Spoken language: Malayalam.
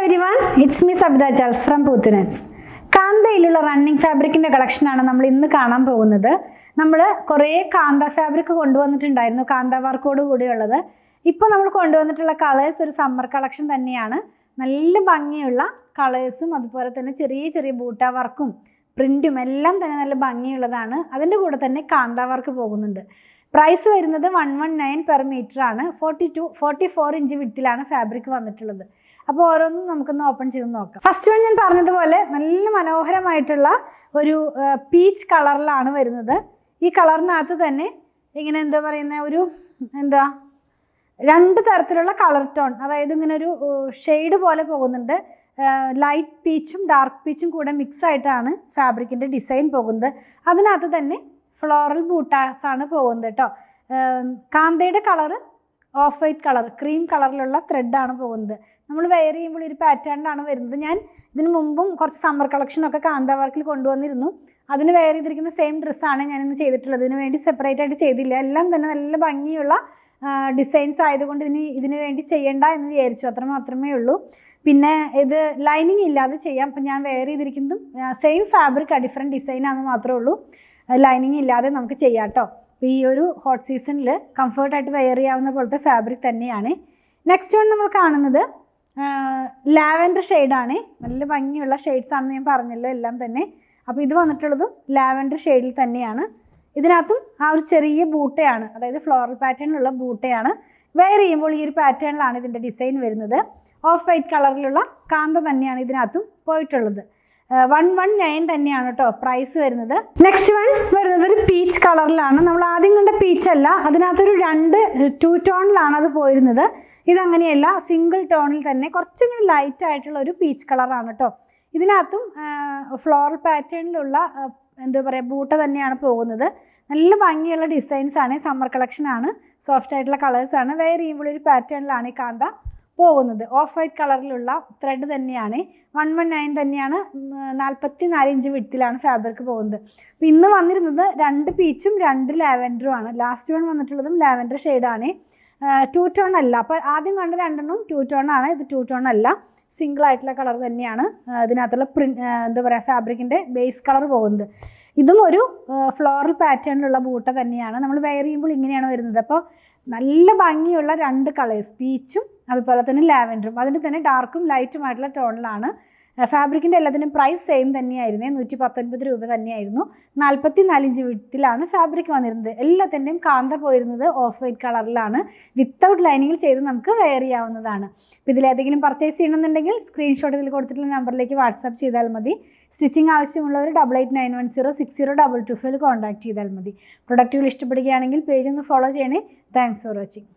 everyone, it's me Sabita Charles from Puttunens. കാന്തയിലുള്ള റണ്ണിങ് ഫാബ്രിക്കിന്റെ കളക്ഷനാണ് നമ്മൾ ഇന്ന് കാണാൻ പോകുന്നത്. നമ്മൾ കുറേ കാന്ത ഫാബ്രിക് കൊണ്ടുവന്നിട്ടുണ്ടായിരുന്നു, കാന്ത വർക്കോട് കൂടിയുള്ളത്. ഇപ്പോൾ നമ്മൾ കൊണ്ടുവന്നിട്ടുള്ള കളേഴ്സ് ഒരു സമ്മർ കളക്ഷൻ തന്നെയാണ്. നല്ല ഭംഗിയുള്ള കളേഴ്സും അതുപോലെ തന്നെ ചെറിയ ചെറിയ ബൂട്ട വർക്കും പ്രിൻറ്റും എല്ലാം തന്നെ നല്ല ഭംഗിയുള്ളതാണ്. അതിൻ്റെ കൂടെ തന്നെ കാന്ത വർക്ക് പോകുന്നുണ്ട്. പ്രൈസ് വരുന്നത് 119 പെർ മീറ്റർ ആണ്. 44 ഇഞ്ച് വിട്ടിലാണ് ഫാബ്രിക് വന്നിട്ടുള്ളത്. അപ്പോൾ ഓരോന്നും നമുക്കൊന്ന് ഓപ്പൺ ചെയ്ത് നോക്കാം. ഫസ്റ്റ് വൺ ഞാൻ പറഞ്ഞതുപോലെ നല്ല മനോഹരമായിട്ടുള്ള ഒരു പീച്ച് കളറിലാണ് വരുന്നത്. ഈ കളറിനകത്ത് തന്നെ ഇങ്ങനെ എന്താ പറയുന്ന ഒരു രണ്ട് തരത്തിലുള്ള കളർ ടോൺ, അതായത് ഇങ്ങനെ ഒരു ഷെയ്ഡ് പോലെ പോകുന്നുണ്ട്. ലൈറ്റ് പീച്ചും ഡാർക്ക് പീച്ചും കൂടെ മിക്സ് ആയിട്ടാണ് ഫാബ്രിക്കിൻ്റെ ഡിസൈൻ പോകുന്നത്. അതിനകത്ത് തന്നെ ഫ്ലോറൽ ബൂട്ടാസ് ആണ് പോകുന്നത് കേട്ടോ. കാന്തയുടെ colour off white colour, cream കളറിലുള്ള ത്രെഡാണ് പോകുന്നത്. നമ്മൾ വെയർ ചെയ്യുമ്പോൾ ഒരു പാറ്റേണിലാണ് വരുന്നത്. ഞാൻ ഇതിന് മുമ്പും കുറച്ച് സമ്മർ കളക്ഷനൊക്കെ കാന്ത വർക്കിൽ കൊണ്ടുവന്നിരുന്നു. അതിന് വെയർ ചെയ്തിരിക്കുന്ന സെയിം ഡ്രസ്സാണ് ഞാനിന്ന് ചെയ്തിട്ടുള്ളത്. ഇതിന് വേണ്ടി സെപ്പറേറ്റ് ആയിട്ട് ചെയ്തില്ല. എല്ലാം തന്നെ നല്ല ഭംഗിയുള്ള ഡിസൈൻസ് ആയതുകൊണ്ട് ഇതിന് വേണ്ടി ചെയ്യണ്ട എന്ന് വിചാരിച്ചു, അത്ര മാത്രമേ ഉള്ളൂ. പിന്നെ ഇത് ലൈനിങ് ഇല്ലാതെ ചെയ്യാം. അപ്പം ഞാൻ വെയർ ചെയ്തിരിക്കുന്നതും സെയിം ഫാബ്രിക് ഡിഫറെൻറ്റ് ഡിസൈനാണെന്ന് മാത്രമേ ഉള്ളൂ. ലൈനിങ് ഇല്ലാതെ നമുക്ക് ചെയ്യാം കേട്ടോ. അപ്പോൾ ഈ ഒരു ഹോട്ട് സീസണിൽ കംഫർട്ടായിട്ട് വെയർ ചെയ്യാവുന്ന പോലത്തെ ഫാബ്രിക് തന്നെയാണ്. നെക്സ്റ്റ് വൺ നമ്മൾ കാണുന്നത് ലാവൻഡർ ഷെയ്ഡാണ്. നല്ല ഭംഗിയുള്ള ഷെയ്ഡ്സ് ആണെന്ന് ഞാൻ പറഞ്ഞല്ലോ എല്ലാം തന്നെ. അപ്പോൾ ഇത് വന്നിട്ടുള്ളതും ലാവൻഡർ ഷെയ്ഡിൽ തന്നെയാണ്. ഇതിനകത്തും ആ ഒരു ചെറിയ ബൂട്ടയാണ്, അതായത് ഫ്ലോറൽ പാറ്റേണിലുള്ള ബൂട്ടയാണ്. വെയർ ചെയ്യുമ്പോൾ ഈ ഒരു പാറ്റേണിലാണ് ഇതിൻ്റെ ഡിസൈൻ വരുന്നത്. ഓഫ് വൈറ്റ് കളറിലുള്ള കാന്ത തന്നെയാണ് ഇതിനകത്തും പോയിട്ടുള്ളത്. 119 തന്നെയാണ് കേട്ടോ പ്രൈസ് വരുന്നത്. നെക്സ്റ്റ് വൺ വരുന്നത് ഒരു പീച്ച് കളറിലാണ്. നമ്മൾ ആദ്യം കണ്ട പീച്ചല്ല, അതിനകത്തൊരു 2 ടോണിലാണ് അത് പോയിരുന്നത്. ഇതങ്ങനെയല്ല, സിംഗിൾ ടോണിൽ തന്നെ കുറച്ചും കൂടി ലൈറ്റ് ആയിട്ടുള്ള ഒരു പീച്ച് കളറാണ് കേട്ടോ. ഇതിനകത്തും ഫ്ലോറൽ പാറ്റേണിലുള്ള എന്താ പറയുക ബൂട്ട തന്നെയാണ് പോകുന്നത്. നല്ല ഭംഗിയുള്ള ഡിസൈൻസാണ്. സമ്മർ കളക്ഷനാണ്. സോഫ്റ്റ് ആയിട്ടുള്ള കളേഴ്സാണ്. വെയർ ചെയ്യുമ്പോൾ ഒരു പാറ്റേണിലാണ് ഈ കാന്ത പോകുന്നത്. ഓഫ് വൈറ്റ് കളറിലുള്ള ത്രെഡ് തന്നെയാണ്. 119 തന്നെയാണ്. 44 ഇഞ്ച് വിട്ടിലാണ് ഫാബ്രിക് പോകുന്നത്. അപ്പോൾ ഇന്ന് വന്നിരുന്നത് 2 പീച്ചും 2 ലാവൻഡറുമാണ്. ലാസ്റ്റ് വൺ വന്നിട്ടുള്ളതും ലാവൻഡർ ഷെയ്ഡാണ്. 2 ടോൺ അല്ല. അപ്പോൾ ആദ്യം കണ്ട 2 2 ടോൺ ആണ്. ഇത് 2 ടോൺ അല്ല, സിംഗിൾ ആയിട്ടുള്ള കളർ തന്നെയാണ്. ഇതിനകത്തുള്ള എന്താ പറയുക ഫാബ്രിക്കിൻ്റെ ബേസ് കളർ പോകുന്നത്. ഇതും ഒരു ഫ്ലോറൽ പാറ്റേണിലുള്ള ബൂട്ട തന്നെയാണ്. നമ്മൾ വെയർ ചെയ്യുമ്പോൾ ഇങ്ങനെയാണ് വരുന്നത്. അപ്പോൾ നല്ല ഭംഗിയുള്ള 2 കളേഴ്സ്, പീച്ചും അതുപോലെ തന്നെ ലാവൻഡറും. അതിൻ്റെ തന്നെ ഡാർക്കും ലൈറ്റുമായിട്ടുള്ള ടോണിലാണ്. ഫാബ്രിക്കിൻ്റെ എല്ലാത്തിനും പ്രൈസ് സെയിം തന്നെയായിരുന്നു. 119 രൂപ തന്നെയായിരുന്നു. 44 ഇഞ്ച് വിട്ടിലാണ് ഫാബ്രിക് വന്നിരുന്നത്. എല്ലാത്തിൻ്റെയും കാന്ത പോയിരുന്നത് ഓഫ് വൈറ്റ് കളറിലാണ്. വിത്തൗട്ട് ലൈനിങ്ങിൽ ചെയ്ത് നമുക്ക് വെയർ ചെയ്യാവുന്നതാണ്. അപ്പോൾ ഇതിലേതെങ്കിലും പർച്ചേസ് ചെയ്യണമെന്നുണ്ടെങ്കിൽ സ്ക്രീൻഷോട്ട് ഇതിൽ കൊടുത്തിട്ടുള്ള നമ്പറിലേക്ക് വാട്സാപ്പ് ചെയ്താൽ മതി. സ്റ്റിച്ചിങ് ആവശ്യമുള്ളവർ 8891060225 കോൺടാക്ട് ചെയ്താൽ മതി. പ്രൊഡക്റ്റുകൾ ഇഷ്ടപ്പെടുകയാണെങ്കിൽ പേജ് ഒന്ന് ഫോളോ ചെയ്യണേ. Thanks for watching.